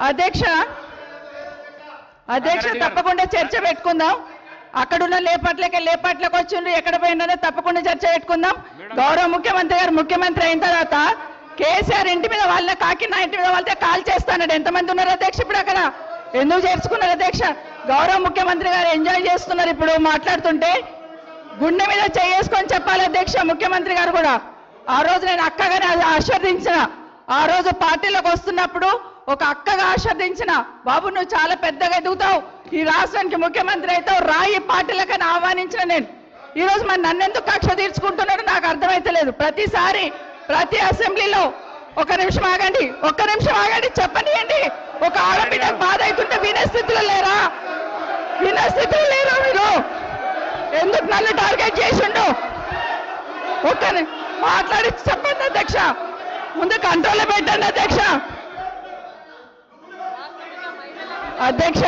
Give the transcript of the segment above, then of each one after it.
అధ్యక్ష అధ్యక్ష తప్పకుండా చర్చ పెట్టుకుందాం. అక్కడున్న లేపాట్లకు వచ్చిండ్రు, ఎక్కడ పోయినారో తప్పకుండా చర్చ పెట్టుకుందాం. గౌరవ ముఖ్యమంత్రి గారు ముఖ్యమంత్రి అయిన తర్వాత కేసీఆర్ ఇంటి మీద వాళ్ళ కాకి నా ఇంటి మీద వాళ్ళతో కాల్ చేస్తాడు. ఎంతమంది ఉన్నారు అధ్యక్ష ఇప్పుడు అక్కడ? ఎందుకు చేర్చుకున్నారు అధ్యక్ష? గౌరవ ముఖ్యమంత్రి గారు ఎంజాయ్ చేస్తున్నారు. ఇప్పుడు మాట్లాడుతుంటే గుండె మీద చేసుకొని చెప్పాలి అధ్యక్ష. ముఖ్యమంత్రి గారు కూడా ఆ రోజు నేను అక్కగానే ఆశీర్వదించిన, ఆ రోజు పార్టీలోకి వస్తున్నప్పుడు ఒక అక్కగా ఆశీర్వదించిన, బాబు నువ్వు చాలా పెద్దగా ఎదుగుతావు, ఈ రాష్ట్రానికి ముఖ్యమంత్రి అవుతావు, రాయి పార్టీలకని ఆహ్వానించిన నేను. ఈ రోజు మరి నన్నెందుకు కక్ష తీర్చుకుంటున్నాడు నాకు అర్థమైతలేదు. ప్రతిసారి ప్రతి అసెంబ్లీలో ఒక్క నిమిషం ఆగండి చెప్పనియండి. ఒక ఆడబిడ్డకు బాధ అవుతుంటే వినే స్థితిలో లేరా? వినే స్థితిలో లేరా మీరు? ఎందుకు నన్ను టార్గెట్ చేసిండు? మాట్లాడి చెప్పండి అధ్యక్ష. ముందు కంట్రోల్లో పెట్టండి అధ్యక్ష. అధ్యక్ష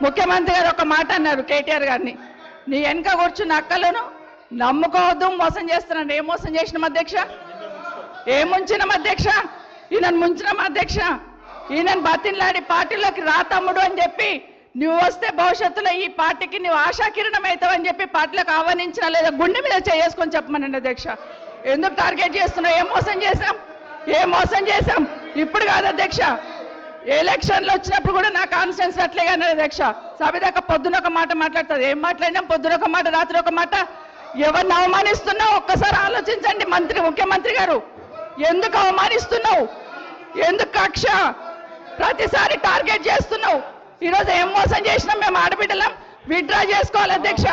ముఖ్యమంత్రి గారు ఒక మాట అన్నారు కేటీఆర్ గారిని, నీ వెనక కూర్చున్న అక్కలను నమ్ముకోవద్దు, మోసం చేస్తున్నాను. ఏం మోసం చేసినాం అధ్యక్ష? ఏం ముంచినాం అధ్యక్ష? ఈయనను ముంచినాం అధ్యక్ష. ఈయనను బతిన్లాడి పార్టీలోకి రా తమ్ముడు అని చెప్పి, నువ్వు వస్తే భవిష్యత్తులో ఈ పార్టీకి నువ్వు ఆశాకిరణం అవుతావు అని చెప్పి పార్టీలకు ఆహ్వానించినా లేదా గుండె మీద చేసుకొని చెప్పమనండి అధ్యక్ష. ఎందుకు టార్గెట్ చేస్తున్నావు? ఏం మోసం చేశాం? ఇప్పుడు కాదు అధ్యక్ష, ఎలక్షన్లు వచ్చినప్పుడు కూడా నా కాన్ఫిడెన్స్ అట్లే కానీ అధ్యక్ష. సభ దాకా పొద్దున ఒక మాట మాట్లాడుతుంది. ఏం మాట్లాడినాం? పొద్దున ఒక మాట, రాత్రి ఒక మాట. ఎవరిని అవమానిస్తున్నావు ఒక్కసారి ఆలోచించండి ముఖ్యమంత్రి గారు. ఎందుకు అవమానిస్తున్నావు? ఎందుకు కక్ష? ప్రతిసారి టార్గెట్ చేస్తున్నావు. ఈరోజు ఏం మోసం చేసినాం? మేము ఆడబిడ్డలం విత్డ్రా చేసుకోవాలి అధ్యక్ష.